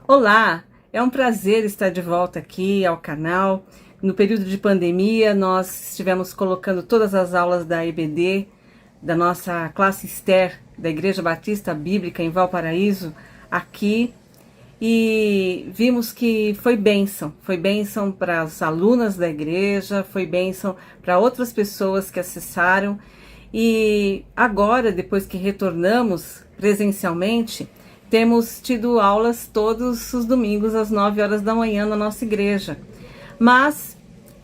Olá, é um prazer estar de volta aqui ao canal. No período de pandemia, nós estivemos colocando todas as aulas da EBD, da nossa classe Esther, da Igreja Batista Bíblica em Valparaíso, aqui, e vimos que foi bênção para as alunas da igreja, foi bênção para outras pessoas que acessaram. E agora, depois que retornamos presencialmente, temos tido aulas todos os domingos às 9 horas da manhã na nossa igreja. Mas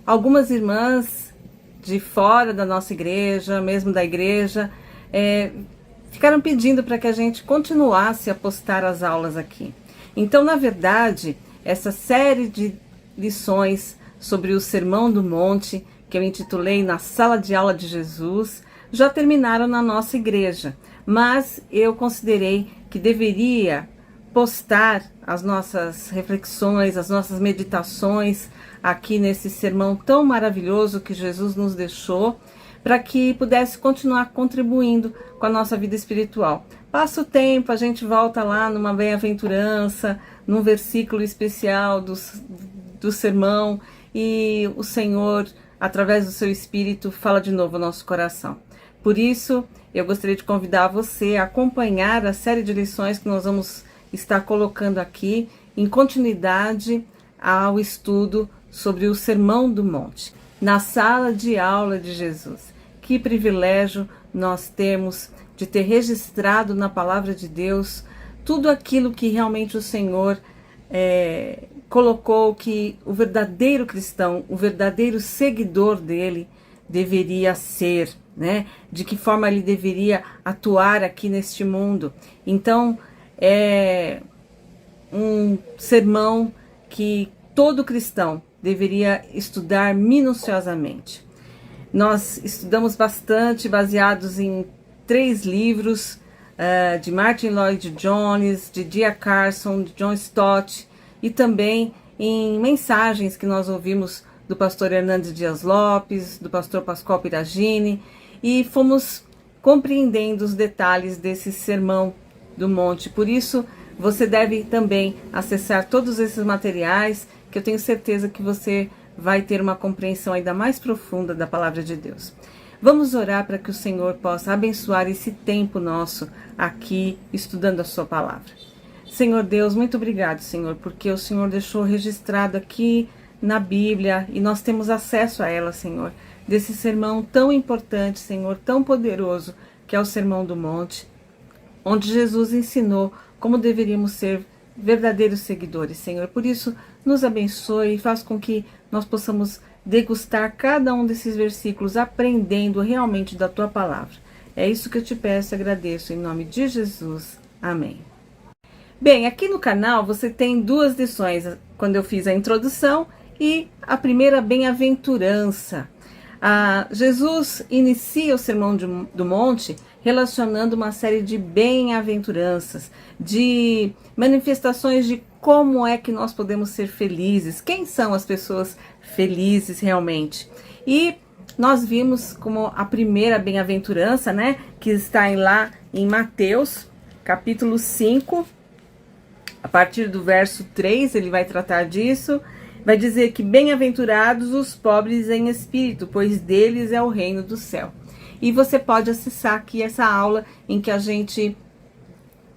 algumas irmãs de fora da nossa igreja, mesmo da igreja, ficaram pedindo para que a gente continuasse a postar as aulas aqui. Então, na verdade, essa série de lições sobre o Sermão do Monte, que eu intitulei Na Sala de Aula de Jesus, já terminaram na nossa igreja, mas eu considerei que deveria postar as nossas reflexões, as nossas meditações aqui nesse sermão tão maravilhoso que Jesus nos deixou, para que pudesse continuar contribuindo com a nossa vida espiritual. Passa o tempo, a gente volta lá numa bem-aventurança, num versículo especial do sermão, e o Senhor, através do seu Espírito, fala de novo ao nosso coração. Por isso, eu gostaria de convidar você a acompanhar a série de lições que nós vamos estar colocando aqui, em continuidade ao estudo sobre o Sermão do Monte, na sala de aula de Jesus. Que privilégio nós temos de ter registrado na Palavra de Deus tudo aquilo que realmente o Senhor colocou que o verdadeiro cristão, o verdadeiro seguidor dele deveria ser, né? De que forma ele deveria atuar aqui neste mundo. Então, é um sermão que todo cristão deveria estudar minuciosamente. Nós estudamos bastante, baseados em 3 livros de Martin Lloyd-Jones, de D.A. Carson, de John Stott, e também em mensagens que nós ouvimos do pastor Hernandes Dias Lopes, do pastor Pascoal Piragini, e fomos compreendendo os detalhes desse Sermão do Monte. Por isso, você deve também acessar todos esses materiais, que eu tenho certeza que você vai ter uma compreensão ainda mais profunda da Palavra de Deus. Vamos orar para que o Senhor possa abençoar esse tempo nosso aqui, estudando a sua Palavra. Senhor Deus, muito obrigado, Senhor, porque o Senhor deixou registrado aqui na Bíblia, e nós temos acesso a ela, Senhor, desse sermão tão importante, Senhor, tão poderoso, que é o Sermão do Monte, onde Jesus ensinou como deveríamos ser verdadeiros seguidores, Senhor. Por isso, nos abençoe e faz com que nós possamos degustar cada um desses versículos, aprendendo realmente da Tua Palavra. É isso que eu te peço e agradeço, em nome de Jesus. Amém. Bem, aqui no canal você tem 2 lições, quando eu fiz a introdução e a primeira bem-aventurança. Jesus inicia o Sermão do Monte relacionando uma série de bem-aventuranças, de manifestações de como é que nós podemos ser felizes, quem são as pessoas felizes realmente. E nós vimos como a primeira bem-aventurança, né, que está lá em Mateus, capítulo 5, a partir do verso 3, ele vai tratar disso. Vai dizer que bem-aventurados os pobres em espírito, pois deles é o reino do céu. E você pode acessar aqui essa aula em que a gente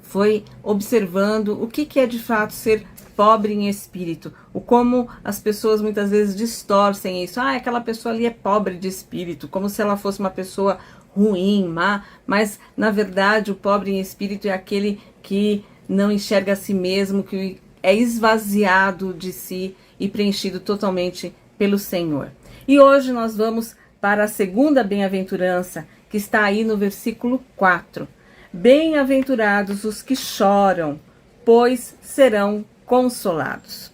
foi observando o que é de fato ser pobre em espírito, o como as pessoas muitas vezes distorcem isso. Aquela pessoa ali é pobre de espírito, como se ela fosse uma pessoa ruim, má, mas na verdade o pobre em espírito é aquele que não enxerga a si mesmo, que é esvaziado de si e preenchido totalmente pelo Senhor. E hoje nós vamos para a segunda bem-aventurança, que está aí no versículo 4. Bem-aventurados os que choram, pois serão consolados.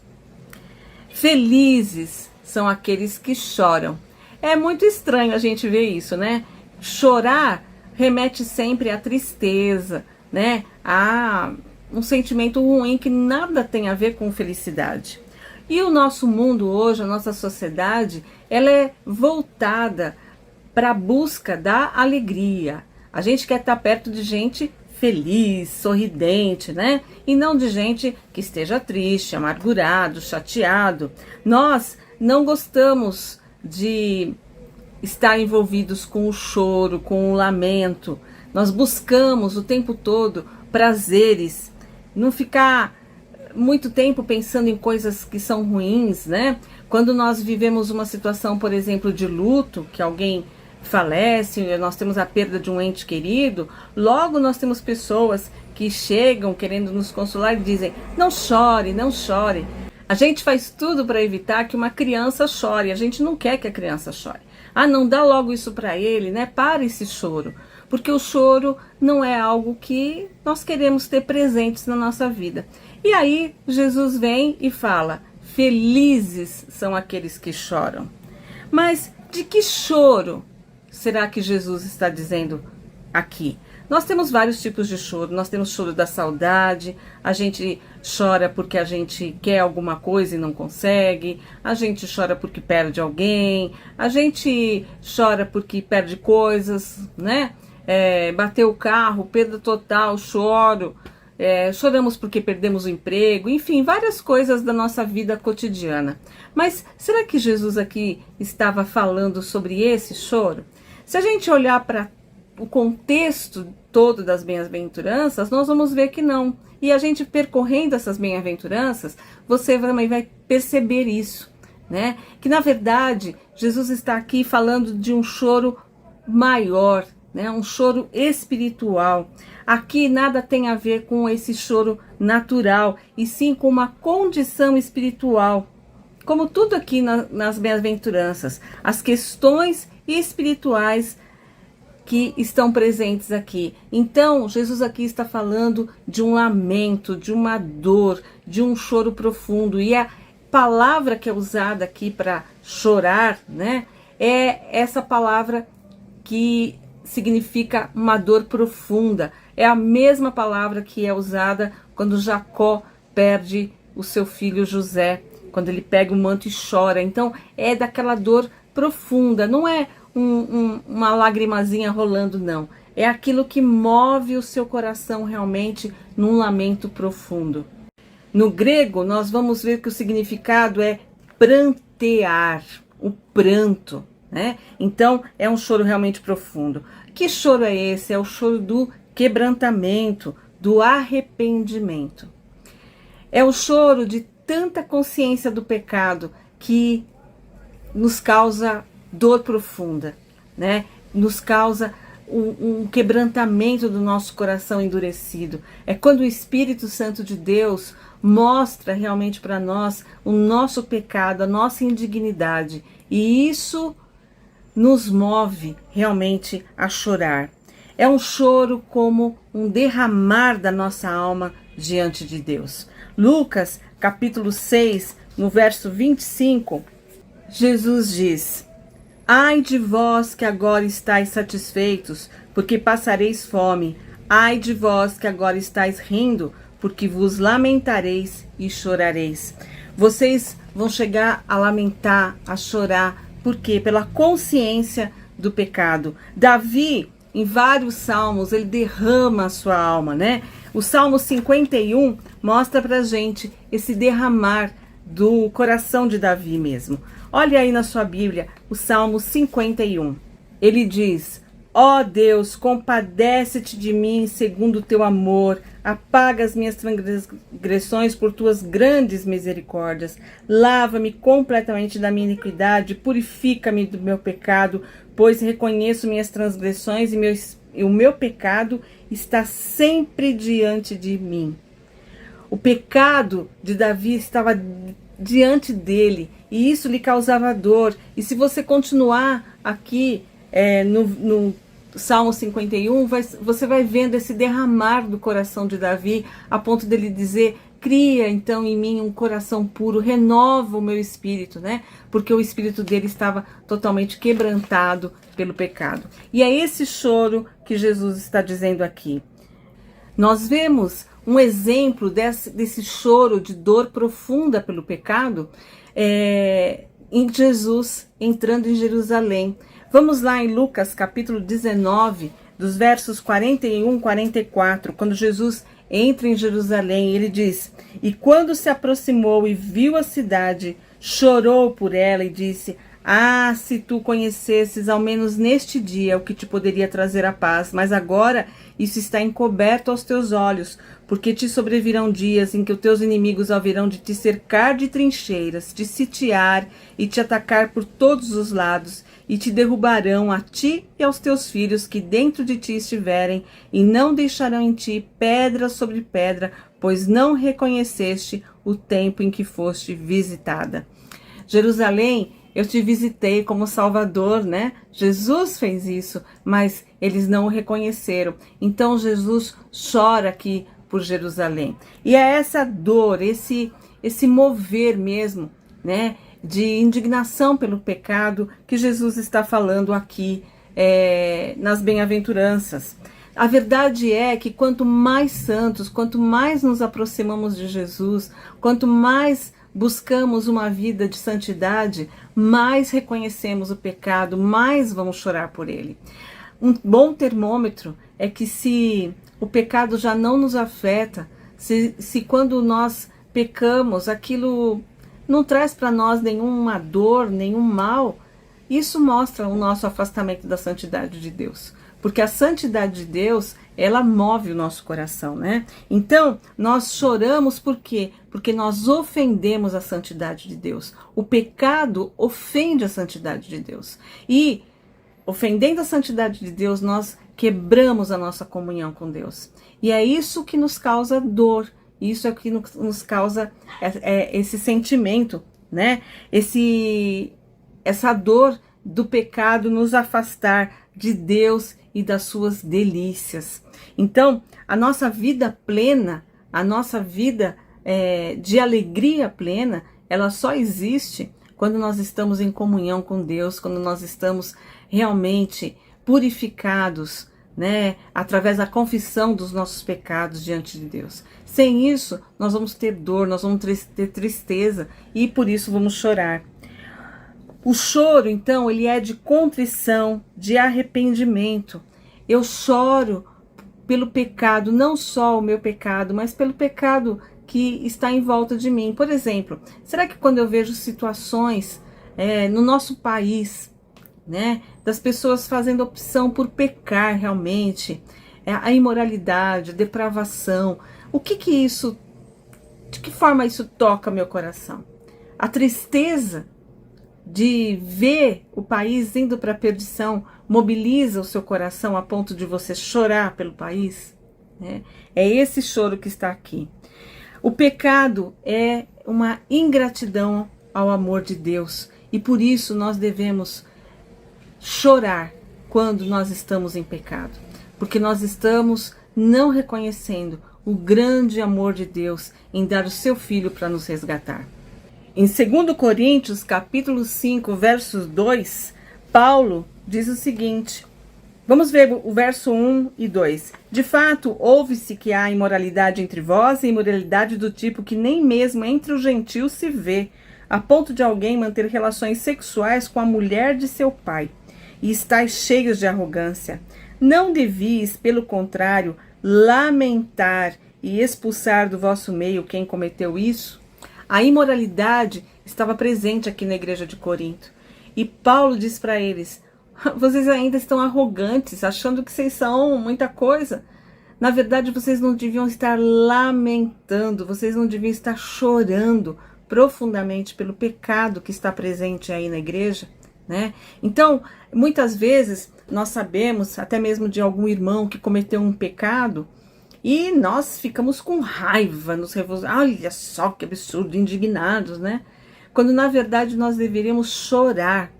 Felizes são aqueles que choram. É muito estranho a gente ver isso, né? Chorar remete sempre à tristeza, né? A um sentimento ruim que nada tem a ver com felicidade. E o nosso mundo hoje, a nossa sociedade, ela é voltada para a busca da alegria. A gente quer estar perto de gente feliz, sorridente, né? E não de gente que esteja triste, amargurado, chateado. Nós não gostamos de estar envolvidos com o choro, com o lamento. Nós buscamos o tempo todo prazeres, não ficar muito tempo pensando em coisas que são ruins, né? Quando nós vivemos uma situação, por exemplo, de luto, que alguém falece, nós temos a perda de um ente querido, logo nós temos pessoas que chegam querendo nos consolar e dizem: não chore, não chore. A gente faz tudo para evitar que uma criança chore, a gente não quer que a criança chore. Ah, não dá logo isso para ele, né? Para esse choro. Porque o choro não é algo que nós queremos ter presentes na nossa vida. E aí Jesus vem e fala: felizes são aqueles que choram. Mas de que choro será que Jesus está dizendo aqui? Nós temos vários tipos de choro. Nós temos choro da saudade, a gente chora porque a gente quer alguma coisa e não consegue, a gente chora porque perde alguém, a gente chora porque perde coisas, né? Bateu o carro, perda total, choro. Choramos porque perdemos o emprego, enfim, várias coisas da nossa vida cotidiana. Mas será que Jesus aqui estava falando sobre esse choro? Se a gente olhar para o contexto todo das bem-aventuranças, nós vamos ver que não. E a gente percorrendo essas bem-aventuranças, você também vai perceber isso, né? Que na verdade, Jesus está aqui falando de um choro maior, né? Um choro espiritual. Aqui nada tem a ver com esse choro natural, e sim com uma condição espiritual. Como tudo aqui nas bem-aventuranças, as questões espirituais que estão presentes aqui. Então, Jesus aqui está falando de um lamento, de uma dor, de um choro profundo. E a palavra que é usada aqui para chorar, né, é essa palavra que significa uma dor profunda. É a mesma palavra que é usada quando Jacó perde o seu filho José, quando ele pega o manto e chora. Então, é daquela dor profunda, não é uma lagrimazinha rolando, não. É aquilo que move o seu coração realmente num lamento profundo. No grego, nós vamos ver que o significado é prantear, o pranto, né? Então, é um choro realmente profundo. Que choro é esse? É o choro do quebrantamento, do arrependimento. É o choro de tanta consciência do pecado que nos causa dor profunda, né? Nos causa um quebrantamento do nosso coração endurecido. É quando o Espírito Santo de Deus mostra realmente para nós o nosso pecado, a nossa indignidade. E isso nos move realmente a chorar. É um choro como um derramar da nossa alma diante de Deus. Lucas, capítulo 6, no verso 25, Jesus diz: ai de vós que agora estáis satisfeitos, porque passareis fome. Ai de vós que agora estáis rindo, porque vos lamentareis e chorareis. Vocês vão chegar a lamentar, a chorar. Por quê? Pela consciência do pecado. Davi, em vários salmos, ele derrama a sua alma, né? O Salmo 51 mostra pra gente esse derramar do coração de Davi mesmo. Olha aí na sua Bíblia, o Salmo 51. Ele diz: ó Deus, compadece-te de mim segundo o teu amor, apaga as minhas transgressões por tuas grandes misericórdias, lava-me completamente da minha iniquidade, purifica-me do meu pecado, pois reconheço minhas transgressões e o meu pecado está sempre diante de mim. O pecado de Davi estava diante dele, e isso lhe causava dor. E se você continuar aqui no Salmo 51, você vai vendo esse derramar do coração de Davi, a ponto dele dizer: cria então em mim um coração puro, renova o meu espírito, né? Porque o espírito dele estava totalmente quebrantado pelo pecado. E é esse choro que Jesus está dizendo aqui. Nós vemos um exemplo desse choro de dor profunda pelo pecado em Jesus entrando em Jerusalém. Vamos lá em Lucas capítulo 19, dos versos 41 e 44, quando Jesus entra em Jerusalém, ele diz: "E quando se aproximou e viu a cidade, chorou por ela e disse: Ah, se tu conhecesses ao menos neste dia o que te poderia trazer a paz, mas agora isso está encoberto aos teus olhos, porque te sobrevirão dias em que os teus inimigos haverão de te cercar de trincheiras, te sitiar e te atacar por todos os lados, e te derrubarão a ti e aos teus filhos que dentro de ti estiverem, e não deixarão em ti pedra sobre pedra, pois não reconheceste o tempo em que foste visitada." Jerusalém, eu te visitei como Salvador, né? Jesus fez isso, mas eles não o reconheceram. Então Jesus chora aqui por Jerusalém. E é essa dor, esse mover mesmo, né, de indignação pelo pecado que Jesus está falando aqui nas bem-aventuranças. A verdade é que quanto mais santos, quanto mais nos aproximamos de Jesus, quanto mais buscamos uma vida de santidade, mais reconhecemos o pecado, mais vamos chorar por ele. Um bom termômetro é que se o pecado já não nos afeta, se quando nós pecamos, aquilo não traz para nós nenhuma dor, nenhum mal, isso mostra o nosso afastamento da santidade de Deus. Porque a santidade de Deus, ela move o nosso coração, né? Então, nós choramos por quê? Porque nós ofendemos a santidade de Deus. O pecado ofende a santidade de Deus. E, ofendendo a santidade de Deus, nós quebramos a nossa comunhão com Deus. E é isso que nos causa dor. Isso é o que nos causa esse sentimento, né? Essa dor do pecado nos afastar de Deus e das suas delícias. Então, a nossa vida plena, a nossa vida de alegria plena, ela só existe quando nós estamos em comunhão com Deus, quando nós estamos realmente purificados, né, através da confissão dos nossos pecados diante de Deus. Sem isso, nós vamos ter dor, nós vamos ter tristeza e por isso vamos chorar. O choro, então, ele é de contrição, de arrependimento. Eu choro pelo pecado, não só o meu pecado, mas pelo pecado que está em volta de mim. Por exemplo, será que quando eu vejo situações no nosso país, né, das pessoas fazendo opção por pecar realmente, a imoralidade, a depravação, de que forma isso toca meu coração? A tristeza de ver o país indo para a perdição mobiliza o seu coração a ponto de você chorar pelo país, né? É esse choro que está aqui. O pecado é uma ingratidão ao amor de Deus e por isso nós devemos chorar quando nós estamos em pecado, porque nós estamos não reconhecendo o grande amor de Deus em dar o seu Filho para nos resgatar. Em 2 Coríntios, capítulo 5, versos 2, Paulo diz o seguinte, vamos ver o verso 1 e 2. De fato, ouve-se que há imoralidade entre vós, e imoralidade do tipo que nem mesmo entre os gentios se vê, a ponto de alguém manter relações sexuais com a mulher de seu pai, e estáis cheios de arrogância. Não devias, pelo contrário, lamentar e expulsar do vosso meio quem cometeu isso? A imoralidade estava presente aqui na igreja de Corinto. E Paulo diz para eles, vocês ainda estão arrogantes, achando que vocês são muita coisa. Na verdade, vocês não deviam estar lamentando, vocês não deviam estar chorando profundamente pelo pecado que está presente aí na igreja, né? Então, muitas vezes, nós sabemos, até mesmo de algum irmão que cometeu um pecado, e nós ficamos com raiva, nos revoltamos, olha só que absurdo, indignados, né? Quando na verdade nós deveríamos chorar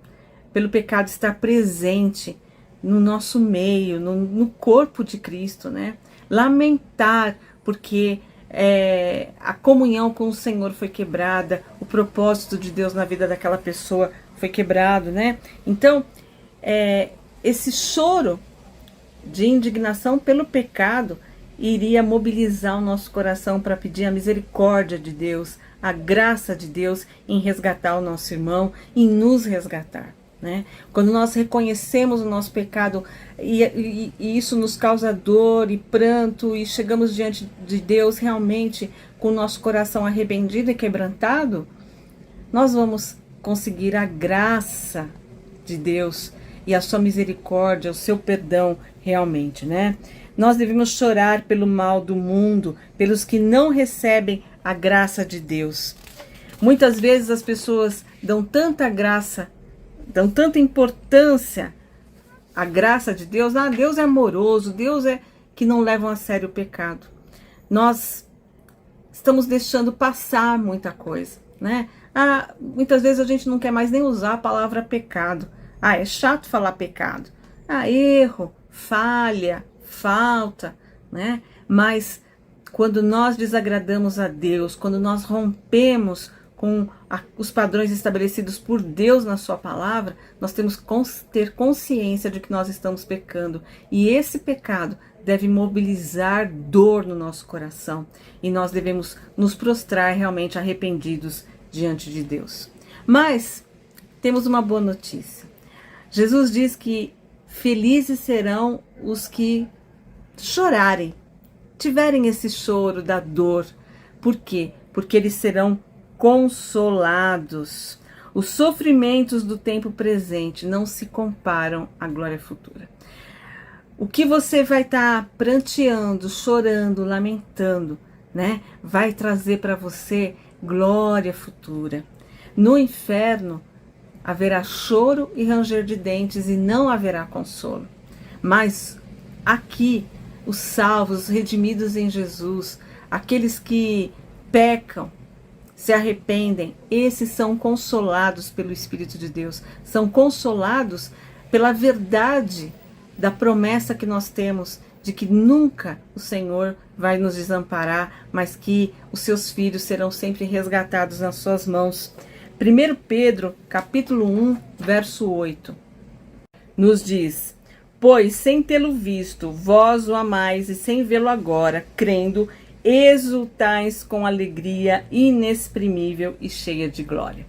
pelo pecado estar presente no nosso meio, no corpo de Cristo, né? Lamentar porque a comunhão com o Senhor foi quebrada, o propósito de Deus na vida daquela pessoa foi quebrado, né? Então, esse choro de indignação pelo pecado iria mobilizar o nosso coração para pedir a misericórdia de Deus, a graça de Deus em resgatar o nosso irmão, em nos resgatar. né? Quando nós reconhecemos o nosso pecado e isso nos causa dor e pranto e chegamos diante de Deus realmente com o nosso coração arrependido e quebrantado, nós vamos conseguir a graça de Deus e a sua misericórdia, o seu perdão realmente, né? Nós devemos chorar pelo mal do mundo, pelos que não recebem a graça de Deus. Muitas vezes as pessoas dão tanta graça, dão tanta importância à graça de Deus. Ah, Deus é amoroso, Deus é que não levam a sério o pecado. Nós estamos deixando passar muita coisa, né? Ah, muitas vezes a gente não quer mais nem usar a palavra pecado. Ah, é chato falar pecado. Ah, erro, falha, falta, né? Mas quando nós desagradamos a Deus, quando nós rompemos com os padrões estabelecidos por Deus na sua palavra, nós temos que ter consciência de que nós estamos pecando. E esse pecado deve mobilizar dor no nosso coração. E nós devemos nos prostrar realmente arrependidos diante de Deus. Mas temos uma boa notícia. Jesus diz que felizes serão os que chorarem, tiverem esse choro da dor. Por quê? Porque eles serão consolados. Os sofrimentos do tempo presente não se comparam à glória futura. O que você vai estar pranteando, chorando, lamentando, né? Vai trazer para você glória futura. No inferno haverá choro e ranger de dentes e não haverá consolo. Mas aqui, os salvos, os redimidos em Jesus, aqueles que pecam, se arrependem, esses são consolados pelo Espírito de Deus, são consolados pela verdade da promessa que nós temos de que nunca o Senhor vai nos desamparar, mas que os seus filhos serão sempre resgatados nas suas mãos. 1 Pedro, capítulo 1, verso 8, nos diz: pois sem tê-lo visto, vós o amais, e sem vê-lo agora, crendo, exultais com alegria inexprimível e cheia de glória.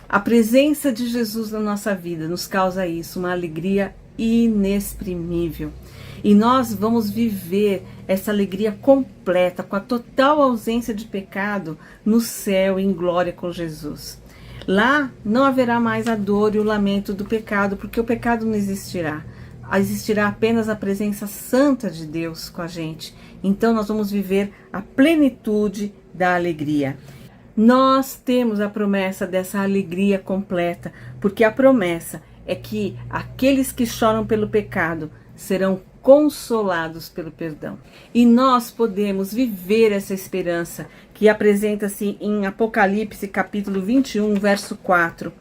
A presença de Jesus na nossa vida nos causa isso, uma alegria inexprimível. E nós vamos viver essa alegria completa, com a total ausência de pecado, no céu em glória com Jesus. Lá não haverá mais a dor e o lamento do pecado, porque o pecado não existirá. Existirá apenas a presença santa de Deus com a gente. Então nós vamos viver a plenitude da alegria. Nós temos a promessa dessa alegria completa, porque a promessa é que aqueles que choram pelo pecado serão consolados pelo perdão. E nós podemos viver essa esperança que apresenta-se em Apocalipse capítulo 21, verso 4.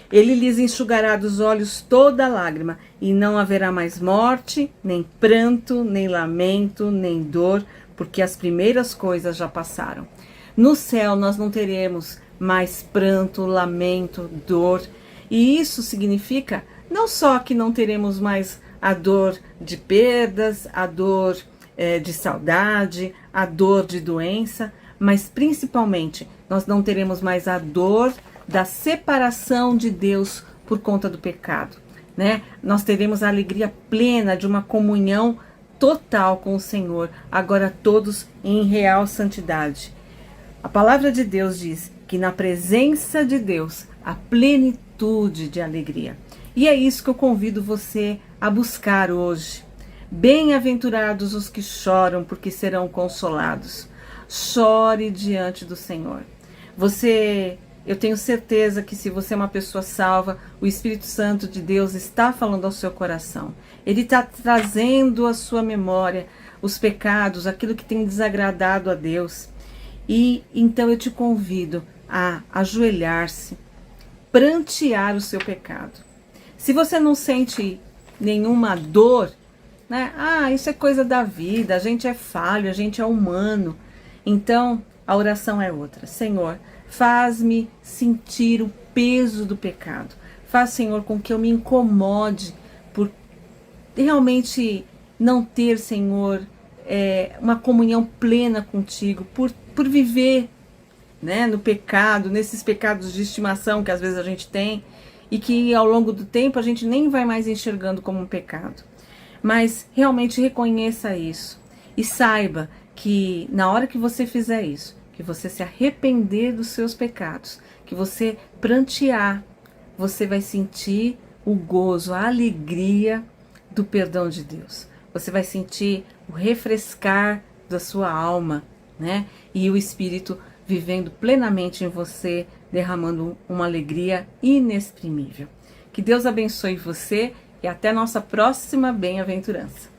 Ele lhes enxugará dos olhos toda lágrima, e não haverá mais morte, nem pranto, nem lamento, nem dor, porque as primeiras coisas já passaram. No céu nós não teremos mais pranto, lamento, dor, e isso significa não só que não teremos mais a dor de perdas, a dor de saudade, a dor de doença, mas principalmente nós não teremos mais a dor da separação de Deus por conta do pecado, né? Nós teremos a alegria plena de uma comunhão total com o Senhor, agora todos em real santidade. A palavra de Deus diz que na presença de Deus há plenitude de alegria. E é isso que eu convido você a buscar hoje. Bem-aventurados os que choram, porque serão consolados. Chore diante do Senhor. Eu tenho certeza que se você é uma pessoa salva, o Espírito Santo de Deus está falando ao seu coração. Ele está trazendo à sua memória os pecados, aquilo que tem desagradado a Deus. E então eu te convido a ajoelhar-se, prantear o seu pecado. Se você não sente nenhuma dor, né? Ah, isso é coisa da vida, a gente é falho, a gente é humano. Então a oração é outra. Senhor, faz-me sentir o peso do pecado. Faz, Senhor, com que eu me incomode por realmente não ter, Senhor, uma comunhão plena contigo, por viver, né, no pecado, nesses pecados de estimação que às vezes a gente tem. e que ao longo do tempo a gente nem vai mais enxergando como um pecado. Mas realmente reconheça isso e saiba que na hora que você fizer isso, que você se arrepender dos seus pecados, que você prantear, você vai sentir o gozo, a alegria do perdão de Deus. Você vai sentir o refrescar da sua alma, né? E o Espírito vivendo plenamente em você, derramando uma alegria inexprimível. Que Deus abençoe você e até nossa próxima bem-aventurança.